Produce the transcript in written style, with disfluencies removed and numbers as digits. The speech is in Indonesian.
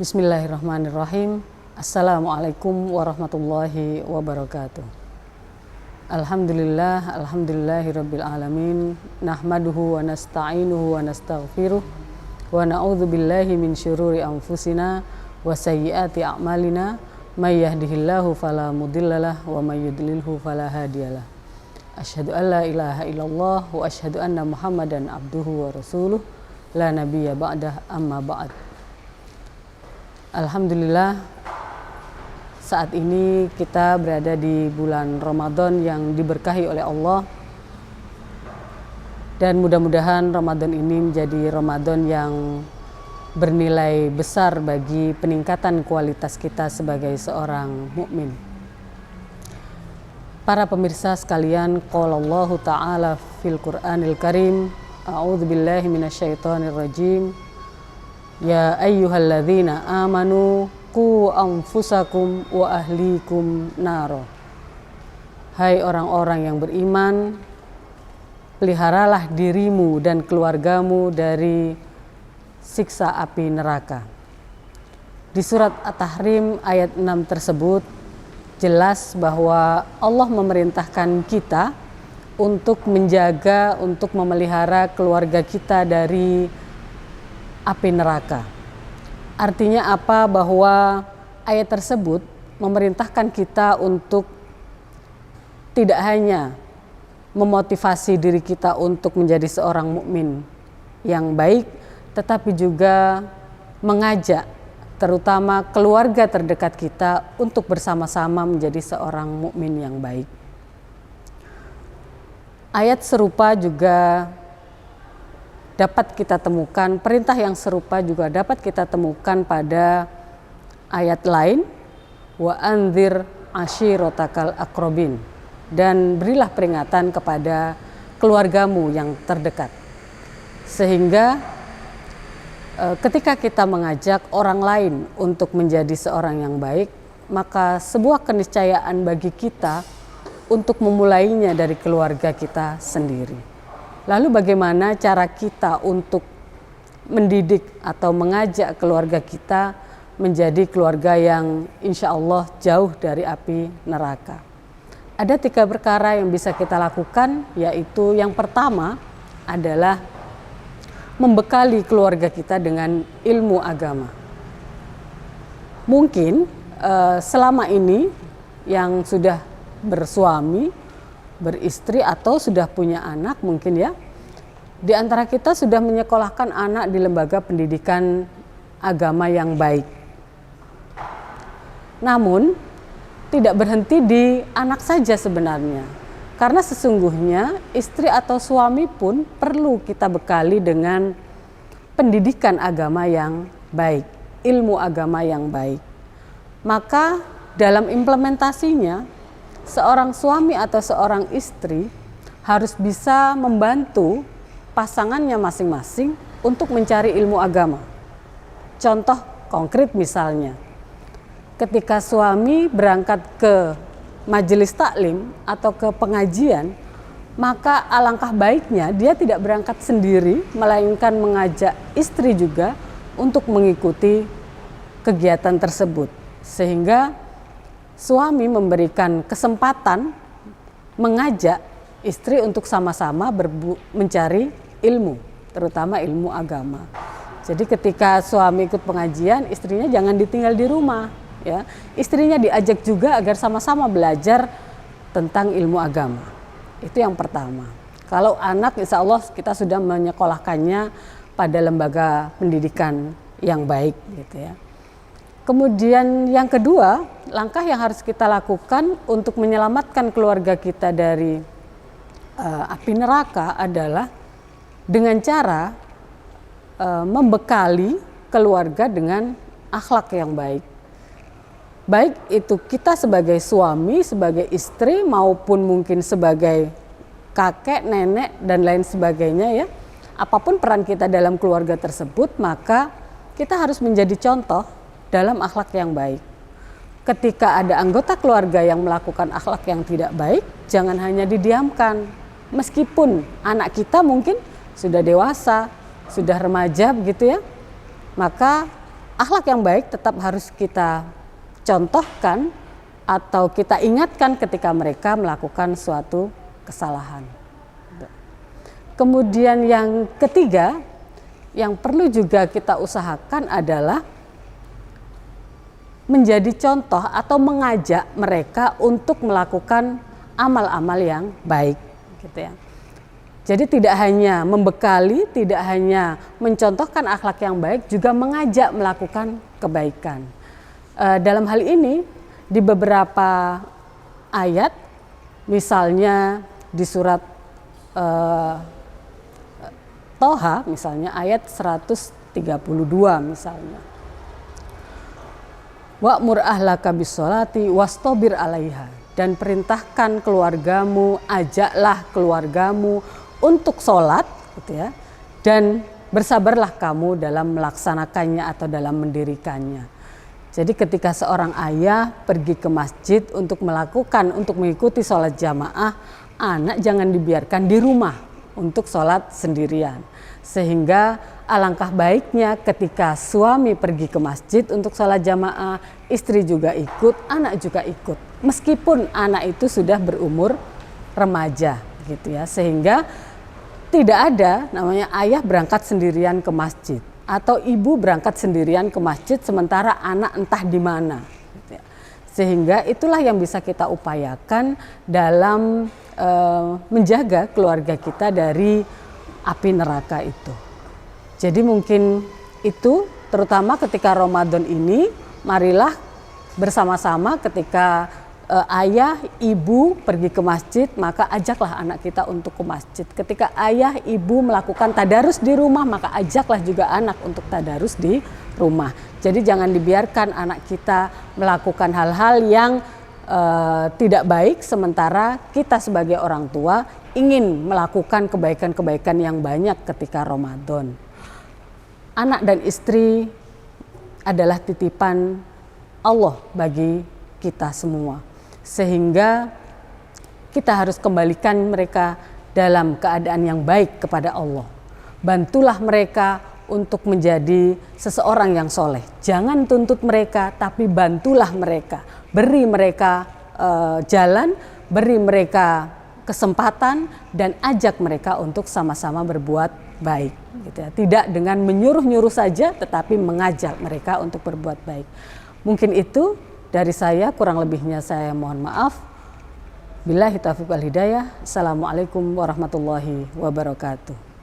Bismillahirrahmanirrahim. Assalamualaikum warahmatullahi wabarakatuh. Alhamdulillahirabbil alamin. Nahmaduhu wa nasta'inuhu wa nastaghfiruh wa na'udzu billahi min syururi anfusina wa sayyiati a'malina. May yahdihillahu fala mudhillalah wa may yudlilhu fala hadiyalah. Asyhadu an la ilaha illallah wa asyhadu anna Muhammadan abduhu wa rasuluh la nabiyya ba'dah amma ba'd. Alhamdulillah, saat ini kita berada di bulan Ramadan yang diberkahi oleh Allah, dan mudah-mudahan Ramadan ini menjadi Ramadan yang bernilai besar bagi peningkatan kualitas kita sebagai seorang mukmin. Para pemirsa sekalian, qala Allah Ta'ala fil Qur'anil Karim, a'udzubillahi minasyaitonir rajim. Ya ayyuhalladzina amanu qu anfusakum wa ahlikum naro. Hai orang-orang yang beriman, peliharalah dirimu dan keluargamu dari siksa api neraka. Di surat At-Tahrim ayat 6 tersebut jelas bahwa Allah memerintahkan kita untuk menjaga, untuk memelihara keluarga kita dari api neraka. Artinya apa? Bahwa ayat tersebut memerintahkan kita untuk tidak hanya memotivasi diri kita untuk menjadi seorang mukmin yang baik, tetapi juga mengajak terutama keluarga terdekat kita untuk bersama-sama menjadi seorang mukmin yang baik. Ayat serupa juga dapat kita temukan, perintah yang serupa juga dapat kita temukan pada ayat lain, wa anzir ashiratakal aqrabin, dan berilah peringatan kepada keluargamu yang terdekat. Sehingga ketika kita mengajak orang lain untuk menjadi seorang yang baik, maka sebuah keniscayaan bagi kita untuk memulainya dari keluarga kita sendiri. Lalu bagaimana cara kita untuk mendidik atau mengajak keluarga kita menjadi keluarga yang insya Allah jauh dari api neraka? Ada 3 perkara yang bisa kita lakukan, yaitu yang pertama adalah membekali keluarga kita dengan ilmu agama. Mungkin selama ini yang sudah bersuami, beristri atau sudah punya anak mungkin ya, di antara kita sudah menyekolahkan anak di lembaga pendidikan agama yang baik. Namun tidak berhenti di anak saja sebenarnya, karena sesungguhnya istri atau suami pun perlu kita bekali dengan pendidikan agama yang baik, ilmu agama yang baik. Maka dalam implementasinya, seorang suami atau seorang istri harus bisa membantu pasangannya masing-masing untuk mencari ilmu agama. Contoh konkret misalnya, ketika suami berangkat ke majelis taklim atau ke pengajian, maka alangkah baiknya dia tidak berangkat sendiri, melainkan mengajak istri juga untuk mengikuti kegiatan tersebut. Sehingga suami memberikan kesempatan mengajak istri untuk sama-sama mencari ilmu, terutama ilmu agama. Jadi ketika suami ikut pengajian, istrinya jangan ditinggal di rumah, ya. Istrinya diajak juga agar sama-sama belajar tentang ilmu agama. Itu yang pertama. Kalau anak, insya Allah kita sudah menyekolahkannya pada lembaga pendidikan yang baik, gitu ya. Kemudian yang kedua, langkah yang harus kita lakukan untuk menyelamatkan keluarga kita dari api neraka adalah dengan cara membekali keluarga dengan akhlak yang baik. Baik itu kita sebagai suami, sebagai istri, maupun mungkin sebagai kakek, nenek, dan lain sebagainya ya. Apapun peran kita dalam keluarga tersebut, maka kita harus menjadi contoh dalam akhlak yang baik. Ketika ada anggota keluarga yang melakukan akhlak yang tidak baik, jangan hanya didiamkan. Meskipun anak kita mungkin sudah dewasa, sudah remaja begitu ya, maka akhlak yang baik tetap harus kita contohkan atau kita ingatkan ketika mereka melakukan suatu kesalahan. Kemudian yang ketiga, yang perlu juga kita usahakan adalah menjadi contoh atau mengajak mereka untuk melakukan amal-amal yang baik, gitu ya. Jadi tidak hanya membekali, tidak hanya mencontohkan akhlak yang baik, juga mengajak melakukan kebaikan. Dalam hal ini di beberapa ayat, misalnya di surat Toha, misalnya ayat 132 misalnya. Wa'mur ahlaka bis-sholati wastabir 'alaiha, dan perintahkan keluargamu, ajaklah keluargamu untuk sholat, gitu ya, dan bersabarlah kamu dalam melaksanakannya atau dalam mendirikannya. Jadi ketika seorang ayah pergi ke masjid untuk mengikuti sholat jamaah, anak jangan dibiarkan di rumah untuk sholat sendirian. Sehingga alangkah baiknya ketika suami pergi ke masjid untuk sholat jamaah, istri juga ikut, anak juga ikut. Meskipun anak itu sudah berumur remaja, gitu ya. Sehingga tidak ada namanya ayah berangkat sendirian ke masjid atau ibu berangkat sendirian ke masjid sementara anak entah di mana. Gitu ya. Sehingga itulah yang bisa kita upayakan dalam menjaga keluarga kita dari api neraka itu. Jadi mungkin itu terutama ketika Ramadan ini, marilah bersama-sama ketika ayah, ibu pergi ke masjid, maka ajaklah anak kita untuk ke masjid. Ketika ayah, ibu melakukan tadarus di rumah, maka ajaklah juga anak untuk tadarus di rumah. Jadi jangan dibiarkan anak kita melakukan hal-hal yang tidak baik, sementara kita sebagai orang tua ingin melakukan kebaikan-kebaikan yang banyak ketika Ramadan. Anak dan istri adalah titipan Allah bagi kita semua, sehingga kita harus kembalikan mereka dalam keadaan yang baik kepada Allah. Bantulah mereka untuk menjadi seseorang yang soleh. Jangan tuntut mereka, tapi bantulah mereka. Beri mereka jalan, beri mereka kesempatan, dan ajak mereka untuk sama-sama berbuat baik. Gitu ya. Tidak dengan menyuruh-nyuruh saja, tetapi mengajak mereka untuk berbuat baik. Mungkin itu dari saya, kurang lebihnya saya mohon maaf. Billahi taufiq wal hidayah. Assalamualaikum warahmatullahi wabarakatuh.